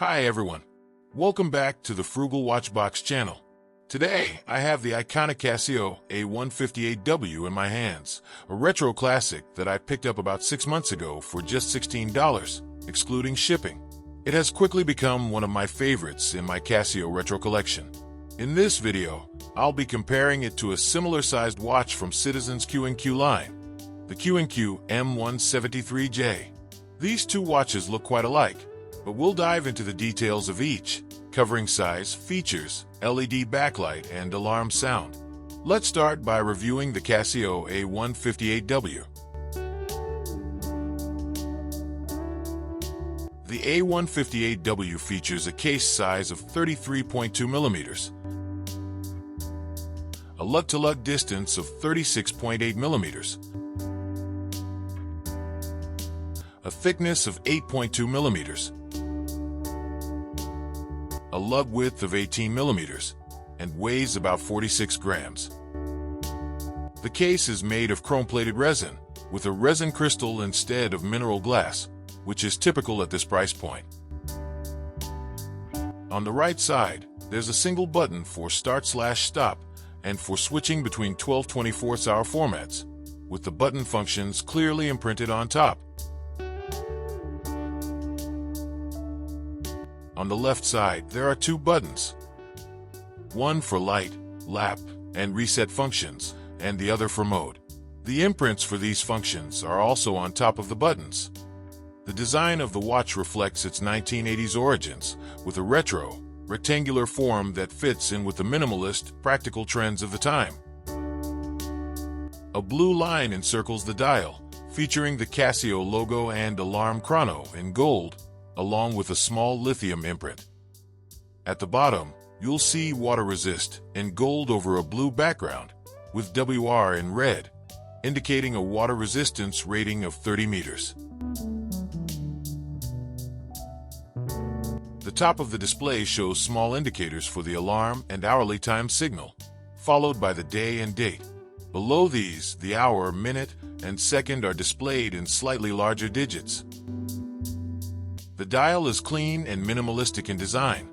Hi everyone, welcome back to the Frugal Watchbox channel. Today, I have the iconic Casio A158W in my hands, a retro classic that I picked up about 6 months ago for just $16, excluding shipping. It has quickly become one of my favorites in my Casio retro collection. In this video, I'll be comparing it to a similar-sized watch from Citizen's Q&Q line, the Q&Q M173J. These two watches look quite alike, but we'll dive into the details of each, covering size, features, LED backlight, and alarm sound. Let's start by reviewing the Casio A158W. The A158W features a case size of 33.2 millimeters, a lug-to-lug distance of 36.8 millimeters, a thickness of 8.2 millimeters, a lug width of 18 millimeters, and weighs about 46 grams. The case is made of chrome-plated resin, with a resin crystal instead of mineral glass, which is typical at this price point. On the right side, there's a single button for start/stop and for switching between 12/24-hour formats, with the button functions clearly imprinted on top. On the left side, there are two buttons, one for light, lap, and reset functions, and the other for mode. The imprints for these functions are also on top of the buttons. The design of the watch reflects its 1980s origins, with a retro, rectangular form that fits in with the minimalist, practical trends of the time. A blue line encircles the dial, featuring the Casio logo and alarm chrono in gold, along with a small lithium imprint. At the bottom, you'll see water resist in gold over a blue background, with WR in red, indicating a water resistance rating of 30 meters. The top of the display shows small indicators for the alarm and hourly time signal, followed by the day and date. Below these, the hour, minute, and second are displayed in slightly larger digits. The dial is clean and minimalistic in design.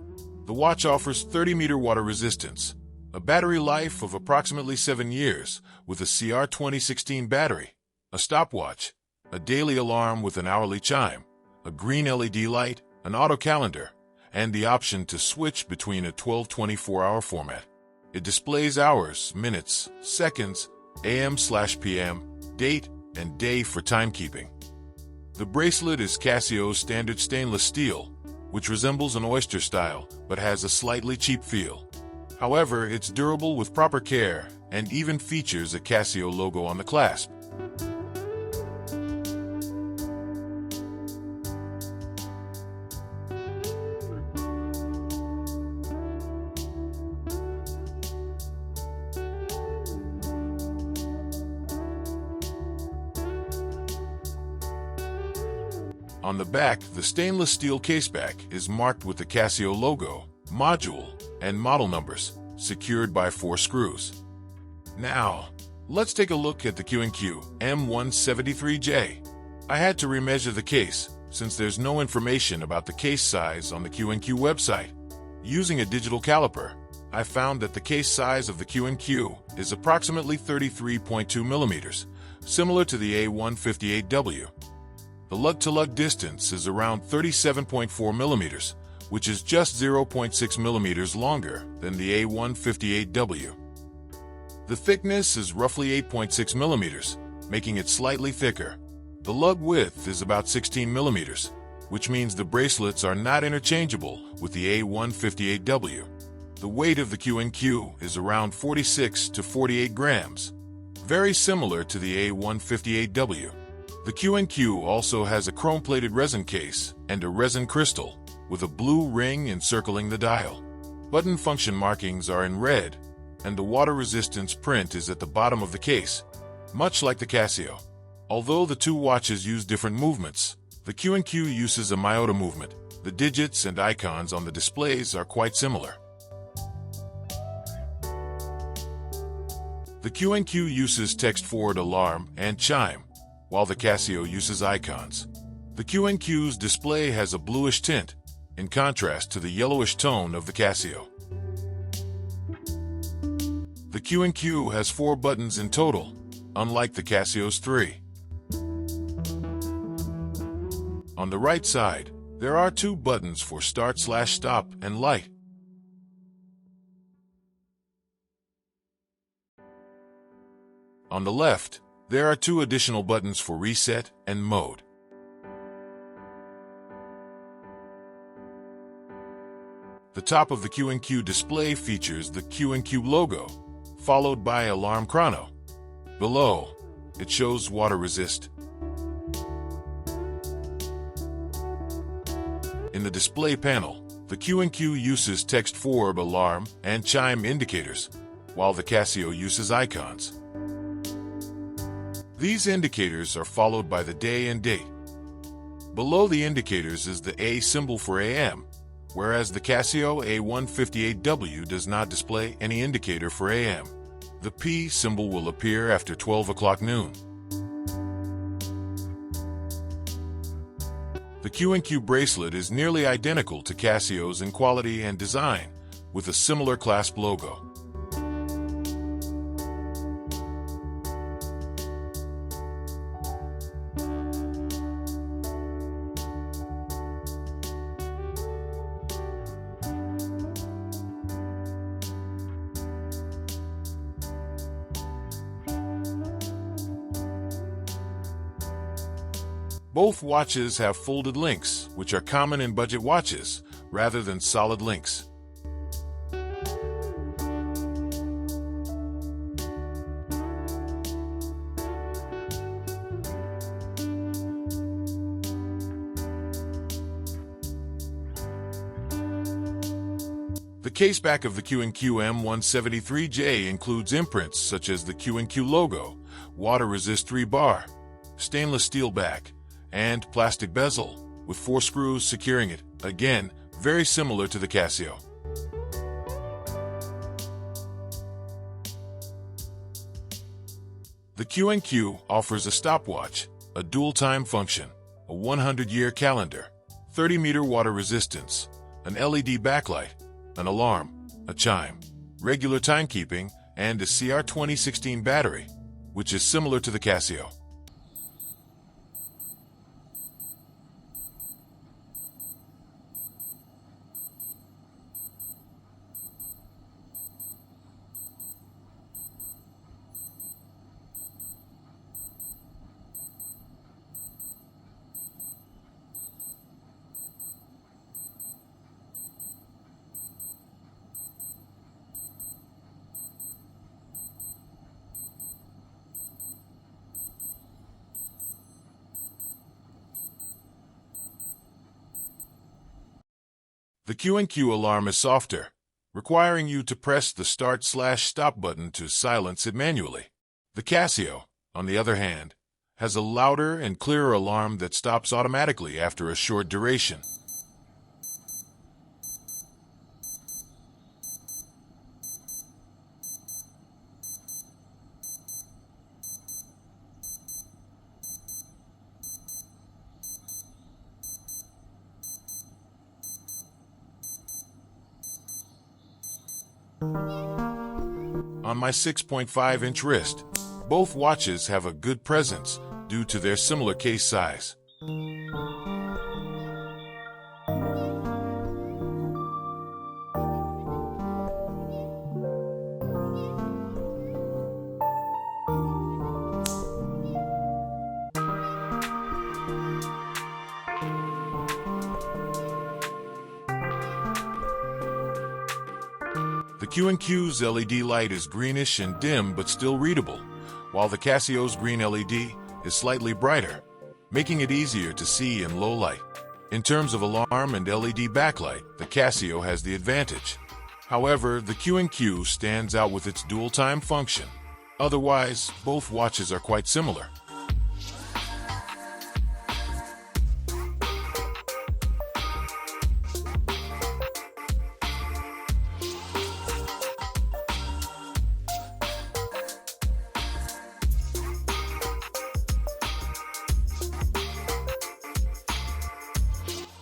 The watch offers 30-meter water resistance, a battery life of approximately 7 years with a CR 2016 battery, a stopwatch, a daily alarm with an hourly chime, a green LED light, an auto calendar, and the option to switch between a 12/24-hour format. It displays hours, minutes, seconds, AM/PM, date, and day for timekeeping. The bracelet is Casio's standard stainless steel, which resembles an oyster style but has a slightly cheap feel. However, it's durable with proper care and even features a Casio logo on the clasp. On the back, the stainless steel caseback is marked with the Casio logo, module, and model numbers, secured by 4 screws. Now, let's take a look at the Q&Q M173J. I had to remeasure the case, since there's no information about the case size on the Q&Q website. Using a digital caliper, I found that the case size of the Q&Q is approximately 33.2 millimeters, similar to the A158W. The lug-to-lug distance is around 37.4 millimeters, which is just 0.6 millimeters longer than the A158W. The thickness is roughly 8.6 millimeters, making it slightly thicker. The lug width is about 16 millimeters, which means the bracelets are not interchangeable with the A158W. The weight of the Q&Q is around 46 to 48 grams, very similar to the A158W. The Q&Q also has a chrome-plated resin case and a resin crystal, with a blue ring encircling the dial. Button function markings are in red, and the water resistance print is at the bottom of the case, much like the Casio. Although the two watches use different movements, the Q&Q uses a Miyota movement. The digits and icons on the displays are quite similar. The Q&Q uses text-forward alarm and chime, while the Casio uses icons. The Q&Q's display has a bluish tint, in contrast to the yellowish tone of the Casio. The Q&Q has 4 buttons in total, unlike the Casio's 3. On the right side, there are 2 buttons for start/stop and light. On the left, there are 2 additional buttons for reset and mode. The top of the Q&Q display features the Q&Q logo, followed by alarm chrono. Below, it shows water resist. In the display panel, the Q&Q uses text forb alarm and chime indicators, while the Casio uses icons. These indicators are followed by the day and date. Below the indicators is the A symbol for AM, whereas the Casio A158W does not display any indicator for AM. The P symbol will appear after 12 o'clock noon. The Q&Q bracelet is nearly identical to Casio's in quality and design, with a similar clasp logo. Both watches have folded links, which are common in budget watches, rather than solid links. The caseback of the Q&Q M173J includes imprints such as the Q&Q logo, water-resist 3-bar, stainless steel back, and plastic bezel, with 4 screws securing it, again, very similar to the Casio. The Q&Q offers a stopwatch, a dual-time function, a 100-year calendar, 30-meter water resistance, an LED backlight, an alarm, a chime, regular timekeeping, and a CR 2016 battery, which is similar to the Casio. The Q&Q alarm is softer, requiring you to press the start/stop button to silence it manually. The Casio, on the other hand, has a louder and clearer alarm that stops automatically after a short duration. On my 6.5-inch wrist, both watches have a good presence due to their similar case size. The Q&Q's LED light is greenish and dim but still readable, while the Casio's green LED is slightly brighter, making it easier to see in low light. In terms of alarm and LED backlight, the Casio has the advantage. However, the Q&Q stands out with its dual-time function. Otherwise, both watches are quite similar.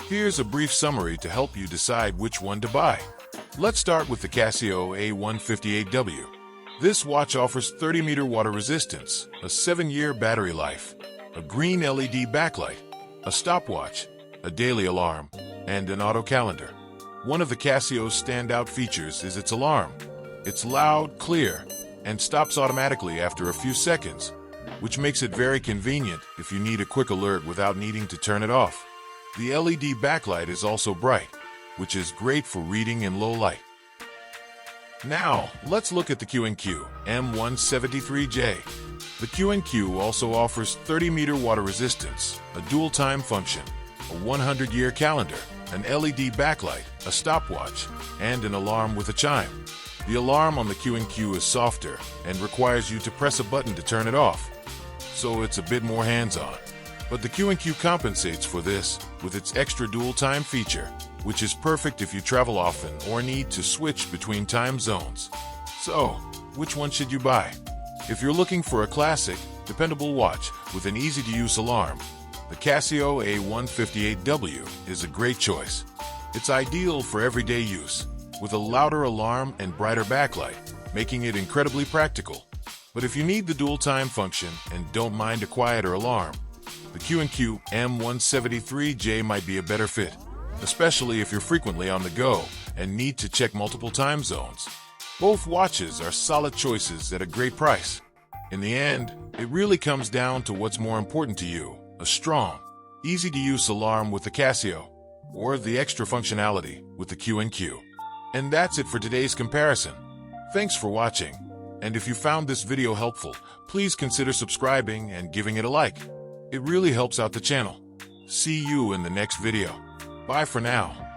Here's a brief summary to help you decide which one to buy. Let's start with the Casio A158W. This watch offers 30-meter water resistance, a 7-year battery life, a green LED backlight, a stopwatch, a daily alarm, and an auto calendar. One of the Casio's standout features is its alarm. It's loud, clear, and stops automatically after a few seconds, which makes it very convenient if you need a quick alert without needing to turn it off. The LED backlight is also bright, which is great for reading in low light. Now, let's look at the Q&Q M173J. The Q&Q also offers 30-meter water resistance, a dual time function, a 100-year calendar, an LED backlight, a stopwatch, and an alarm with a chime. The alarm on the Q&Q is softer and requires you to press a button to turn it off, so it's a bit more hands-on. But the Q&Q compensates for this with its extra dual time feature, which is perfect if you travel often or need to switch between time zones. So, which one should you buy? If you're looking for a classic, dependable watch with an easy-to-use alarm, the Casio A158W is a great choice. It's ideal for everyday use, with a louder alarm and brighter backlight, making it incredibly practical. But if you need the dual time function and don't mind a quieter alarm, the Q&Q M173J might be a better fit, especially if you're frequently on the go and need to check multiple time zones. Both watches are solid choices at a great price. In the end, it really comes down to what's more important to you: a strong, easy-to-use alarm with the Casio, or the extra functionality with the Q&Q. And that's it for today's comparison. Thanks for watching. And if you found this video helpful, please consider subscribing and giving it a like. It really helps out the channel. See you in the next video. Bye for now.